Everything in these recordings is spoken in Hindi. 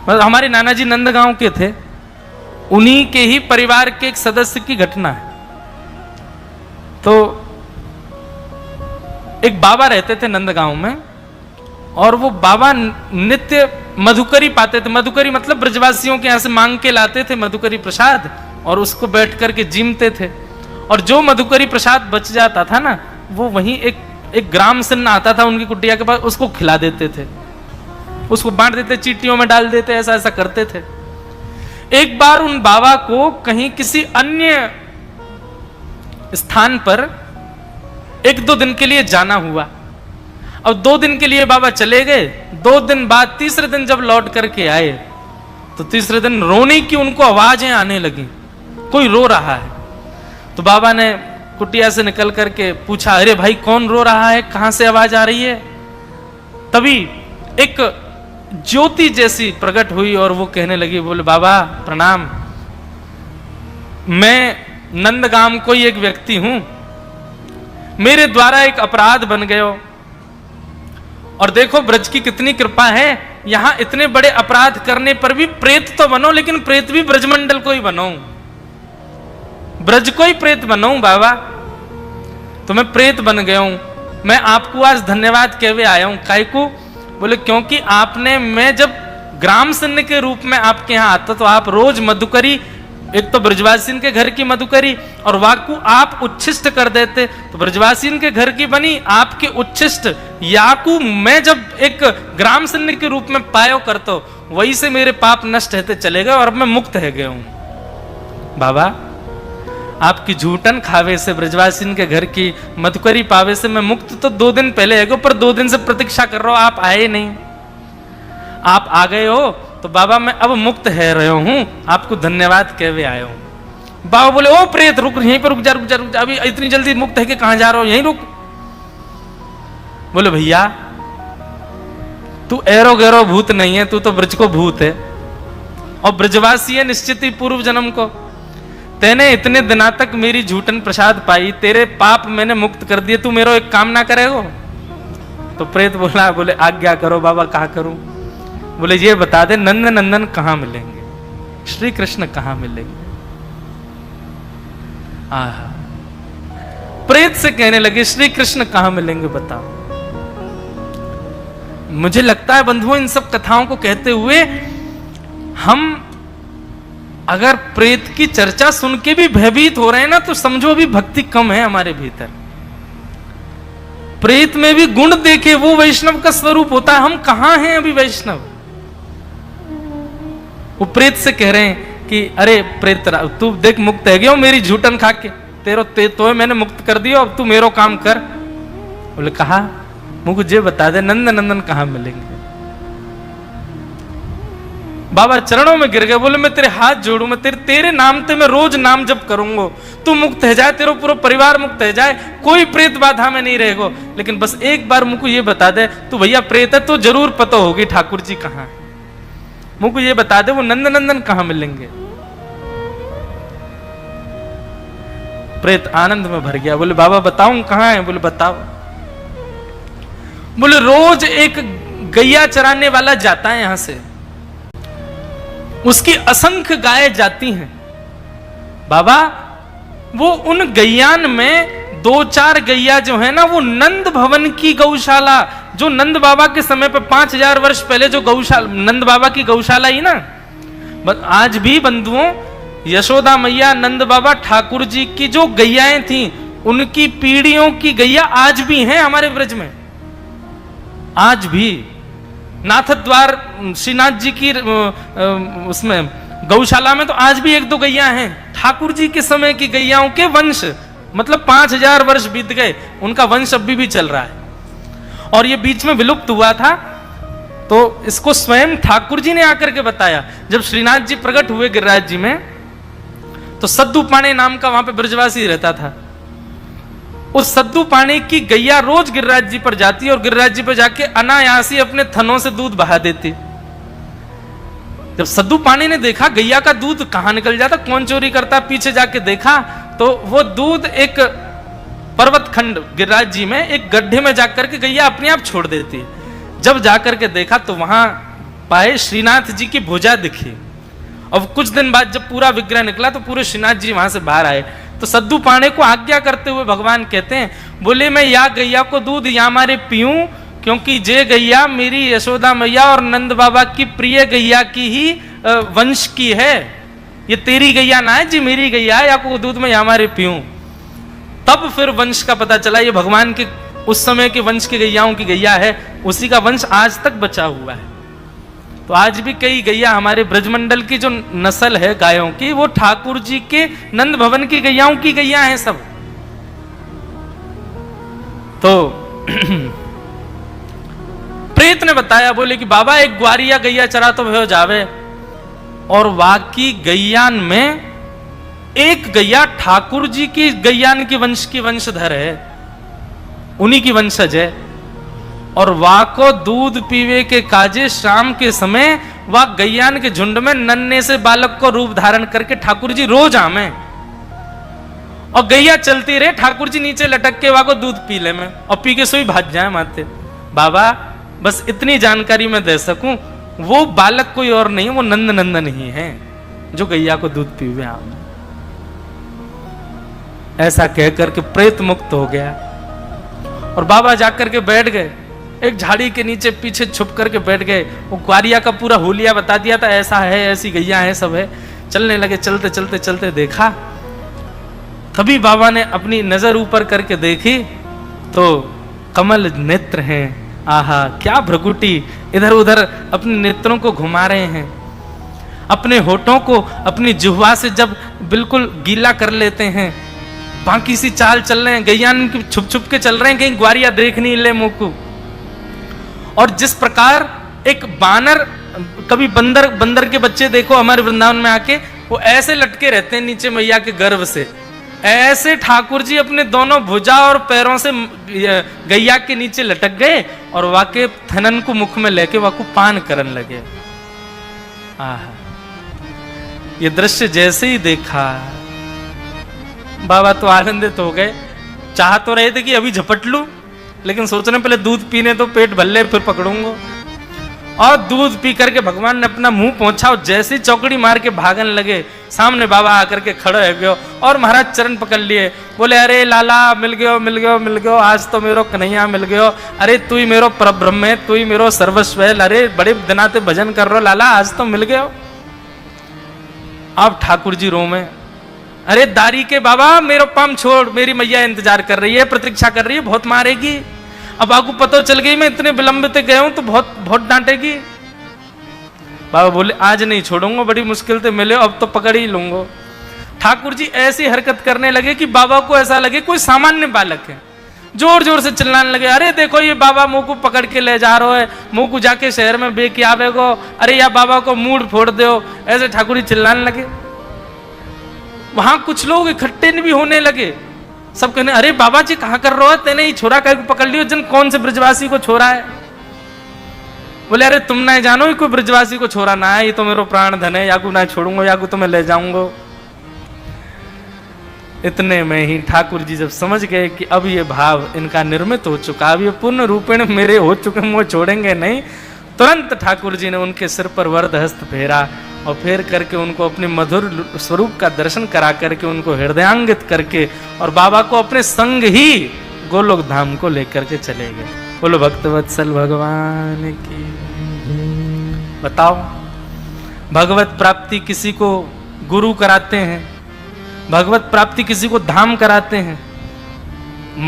मतलब हमारे नाना जी नंदगांव के थे, उन्हीं के ही परिवार के एक सदस्य की घटना है। तो एक बाबा रहते थे नंदगांव में, और वो बाबा नित्य मधुकरी पाते थे। मधुकरी मतलब ब्रजवासियों के यहां से मांग के लाते थे मधुकरी प्रसाद, और उसको बैठ करके जीमते थे। और जो मधुकरी प्रसाद बच जाता था ना, वो वहीं एक ग्राम सन्न आता था उनकी कुटिया के पास, उसको खिला देते थे, उसको बांट देते, चीटियों में डाल देते, ऐसा ऐसा करते थे। एक बार उन बाबा को कहीं किसी अन्य स्थान पर 1-2 दिन के लिए जाना हुआ। अब 2 दिन के लिए बाबा चले गए। 2 दिन बाद तीसरे दिन जब लौट करके आए, तो तीसरे दिन रोने की उनको आवाजें आने लगी, कोई रो रहा है। तो बाबा ने कुटिया से निकल करके पूछा, अरे भाई कौन रो रहा है, कहां से आवाज आ रही है? तभी एक ज्योति जैसी प्रकट हुई और वो कहने लगी, बोले बाबा प्रणाम, मैं नंदगाम कोई एक व्यक्ति हूं, मेरे द्वारा एक अपराध बन गयो, और देखो ब्रज की कितनी कृपा है, यहां इतने बड़े अपराध करने पर भी प्रेत तो बनो, लेकिन प्रेत भी ब्रजमंडल को ही बनो, ब्रज को ही प्रेत बनो बाबा। तो मैं प्रेत बन गया हूं, मैं आपको आज धन्यवाद कहवे आया हूं। काहे को? बोले क्योंकि आपने, मैं जब ग्राम सन्न के रूप में आपके यहां आता तो आप रोज मधुकरी, एक तो ब्रजवासीन के घर की मधुकरी और वाकु आप उच्छिष्ट कर देते, तो ब्रजवासीन के घर की बनी आपके उच्छिष्ट याकू मैं जब एक ग्राम सन्न के रूप में पायो करतो, वही से मेरे पाप नष्ट होते चले गए और अब मैं मुक्त है गया हूं। बाबा आपकी झूठन खावे से, ब्रजवासीन के घर की मधुकरी पावे से मैं मुक्त तो 2 दिन पहले है गो, पर 2 दिन से प्रतीक्षा कर रहा हूं, आप आए नहीं। आप आ गए हो तो बाबा मैं अब मुक्त है रहे हूं, आपको धन्यवाद कहवे आया हूं। बाबा बोले, ओ प्रेत रुक, यहीं पर रुक जा, रुक जा, रुक जा, अभी इतनी जल्दी मुक्त है कि कहां जा रहा हो, यहीं रुक। बोले भैया तू एरो गैरो भूत नहीं है, तू तो ब्रज को भूत है, और ब्रजवासी है निश्चित ही पूर्व जन्म को। तेने इतने दिना तक मेरी झूठन प्रसाद पाई, तेरे पाप मैंने मुक्त कर दिए, तू मेरा एक काम ना करेगो? तो प्रेत बोला, बोले आज्ञा करो बाबा, कहा करूं? बोले ये बता दे नंद नंदन कहां मिलेंगे, श्री कृष्ण कहां मिलेंगे? आहा, प्रेत से कहने लगे श्री कृष्ण कहां मिलेंगे बताओ। मुझे लगता है बंधुओं, इन सब कथाओं को कहते हुए हम अगर प्रेत की चर्चा सुन के भी भयभीत हो रहे हैं ना, तो समझो अभी भक्ति कम है हमारे भीतर। प्रेत में भी गुण देखे, वो वैष्णव का स्वरूप होता है, हम कहां हैं अभी वैष्णव। वो प्रेत से कह रहे हैं कि अरे प्रेत तू देख मुक्त है गया मेरी झूठन खा के, तो मैंने मुक्त कर दिया, अब तू मेरो काम कर। बोले कहा, मुझे बता दे नंद नंदन कहां मिलेंगे? बाबा चरणों में गिर गए, बोले मैं तेरे हाथ जोड़ू, मैं तेरे नाम ते मैं रोज नाम जप करूंगा, तू मुक्त है जाए, तेरा पूरा परिवार मुक्त है जाए, कोई प्रेत बाधा में नहीं रहेगो, लेकिन बस एक बार मुझको ये बता दे, तू भैया प्रेत है तो जरूर पता होगी ठाकुर जी कहां है, मुझको ये बता दे वो नंद नंदन कहां मिलेंगे। प्रेत आनंद में भर गया, बोले बाबा बताऊं कहां है? बोले बताओ। बोले रोज एक गैया चराने वाला जाता है यहां से, उसकी असंख्य गायें जाती हैं। बाबा वो उन गैयान में 2-4 गैया जो है ना, वो नंद भवन की गौशाला, जो नंद बाबा के समय पे 5000 वर्ष पहले जो गौशाला, नंद बाबा की गौशाला ही ना, आज भी बंधुओं यशोदा मैया, नंद बाबा, ठाकुर जी की जो गैयाएं थी, उनकी पीढ़ियों की गैया आज भी हैं हमारे ब्रज में। आज भी नाथ द्वार श्रीनाथ जी की उसमें गौशाला में तो आज भी 1-2 गैया हैं, ठाकुर जी के समय की गैयाओं के वंश, मतलब 5000 वर्ष बीत गए, उनका वंश अभी भी चल रहा है। और ये बीच में विलुप्त हुआ था, तो इसको स्वयं ठाकुर जी ने आकर के बताया। जब श्रीनाथ जी प्रकट हुए गिरिराज जी में, तो सद्दू पाणे नाम का वहां पे ब्रजवासी रहता था। उस सद्दू पाणी की गैया रोज गिरिराज जी पर जाती और गिरिराज जी पर जाके अनायासी अपने थनों से दूध बहा देती। जब सद्दू पाणी ने देखा गैया का दूध कहां निकल जाता, कौन चोरी करता, पीछे जाके देखा तो वो दूध एक पर्वत खंड गिरिराज जी में एक गड्ढे में जाकर के गैया अपने आप छोड़ देती। जब जाकर के देखा तो वहां पाए श्रीनाथ जी की भुजा दिखी। अब कुछ दिन बाद जब पूरा विग्रह निकला तो पूरे श्रीनाथ जी वहां से बाहर आए। तो सद्दू पाणे को आज्ञा करते हुए भगवान कहते हैं, बोले मैं या गैया को दूध या मारे पीऊं, क्योंकि जे गैया मेरी यशोदा मैया और नंद बाबा की प्रिय गैया की ही वंश की है। ये तेरी गैया ना है जी, मेरी गैया है, या को दूध में या मारे पीऊं। तब फिर वंश का पता चला, ये भगवान के उस समय के वंश की गैयाओं की गैया है, उसी का वंश आज तक बचा हुआ है। तो आज भी कई गैया हमारे ब्रजमंडल की जो नस्ल है गायों की, वो ठाकुर जी के नंद भवन की गैयाओं की गैया हैं सब। तो प्रेत ने बताया, बोले कि बाबा एक ग्वारिया गैया चरा तो भयो जावे, और वाकी गैयान में एक गैया ठाकुर जी की गैयान के वंश की वंशधर है, उन्हीं की वंशज है। और वा को दूध पीवे के काजे शाम के समय वह गैयान के झुंड में नन्हे से बालक को रूप धारण करके ठाकुर जी रोज आमे, और गैया चलती रहे, ठाकुर जी नीचे लटक के वह को दूध पी ले में, और पी के सोई भाग जाए माते। बाबा बस इतनी जानकारी मैं दे सकूं, वो बालक कोई और नहीं, वो नंद नंदन ही है जो गैया को दूध पीवे आमे। ऐसा कहकर के प्रेत मुक्त हो गया। और बाबा जाकर के बैठ गए, एक झाड़ी के नीचे पीछे छुप करके बैठ गए। वो ग्वारिया का पूरा होलिया बता दिया था, ऐसा है, ऐसी गैया है, सब है। चलने लगे, चलते चलते चलते देखा, तभी बाबा ने अपनी नजर ऊपर करके देखी तो कमल नेत्र हैं। आहा क्या भ्रगुटी, इधर उधर अपने नेत्रों को घुमा रहे हैं, अपने होठों को अपनी जिह्वा से जब बिल्कुल गीला कर लेते हैं, बाकी सी चाल चल रहे हैं, गैयान छुप छुप के चल रहे हैं, कहीं ग्वारिया देख नहीं ले मुंह को। और जिस प्रकार एक बानर, कभी बंदर के बच्चे देखो हमारे वृंदावन में आके, वो ऐसे लटके रहते हैं नीचे मैया के गर्भ से, ऐसे ठाकुर जी अपने दोनों भुजा और पैरों से गैया के नीचे लटक गए और वाके थनन को मुख में लेके वाको पान करने लगे। आहा, ये दृश्य जैसे ही देखा बाबा तो आनंदित हो गए। चाह तो रहे थे कि अभी झपट लूं, लेकिन सोचने पहले दूध पीने तो पेट भल्ले फिर पकड़ूंगा। और दूध पी करके भगवान ने अपना मुंह पहुंचा और जैसे ही चौकड़ी मार के भागने लगे, सामने बाबा आकर के खड़े हो गए और महाराज चरण पकड़ लिए। बोले अरे लाला मिल गयो मिल गयो मिल गयो, आज तो मेरो कन्हैया मिल गयो, अरे तू ही मेरो परब्रह्म है, तू ही मेरो सर्वस्व है, अरे बड़े दिनाते भजन कर रहे हो लाला, आज तो मिल गयो। अब ठाकुर जी रो में, अरे दारी के बाबा मेरो पाम छोड़, मेरी मैया इंतजार कर रही है, प्रतीक्षा कर रही है, बहुत मारेगी। अब आपको पता चल गई मैं इतने विलंबित गए हूं तो बहुत डांटेगी। बाबा बोले आज नहीं छोड़ूंगा, बड़ी मुश्किल से मिले, अब तो पकड़ ही लूंगा। ठाकुर जी ऐसी हरकत करने लगे कि बाबा को ऐसा लगे कोई सामान्य बालक है। जोर जोर से चिल्लाने लगे, अरे देखो ये बाबा मुंह को पकड़ के ले जा रहा है, मुंह को जाके शहर में बेके आवेगो, अरे या बाबा को मूड फोड़ दो। ऐसे ठाकुर जी चिल्लाने लगे। वहां कुछ लोग इकट्ठे भी होने लगे, सब कहने अरे बाबा जी कहाँ कर रहे हो, तेने ही छोरा कहीं पकड़ लियो, जन कौन से ब्रजवासी को छोरा है। बोले अरे तुम ना जानो ही कोई ब्रजवासी को छोरा ना है, ये तो मेरो प्राण धन है, याकू ना छोड़ूंगा, याकू तो मैं ले जाऊंगा। इतने में ही ठाकुर जी जब समझ गए कि अब ये भाव इनका निर्मित हो चुका, अब ये पूर्ण रूपेण मेरे हो चुके, वो छोड़ेंगे नहीं, तुरंत ठाकुर जी ने उनके सिर पर वरद हस्त फेरा और फेर करके उनको अपने मधुर स्वरूप का दर्शन करा करके उनको हृदयांगित करके और बाबा को अपने संग ही गोलोक धाम को लेकर के चले गए। बोलो भक्तवत्सल भगवान की। बताओ, भगवत प्राप्ति किसी को गुरु कराते हैं, भगवत प्राप्ति किसी को धाम कराते हैं।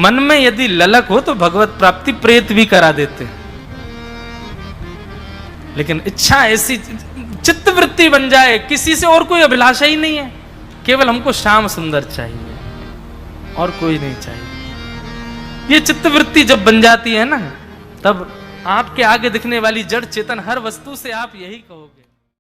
मन में यदि ललक हो तो भगवत प्राप्ति प्रेत भी करा देते हैं, लेकिन इच्छा ऐसी चित्तवृत्ति बन जाए, किसी से और कोई अभिलाषा ही नहीं है, केवल हमको श्याम सुंदर चाहिए और कोई नहीं चाहिए। ये चित्तवृत्ति जब बन जाती है ना, तब आपके आगे दिखने वाली जड़ चेतन हर वस्तु से आप यही कहोगे।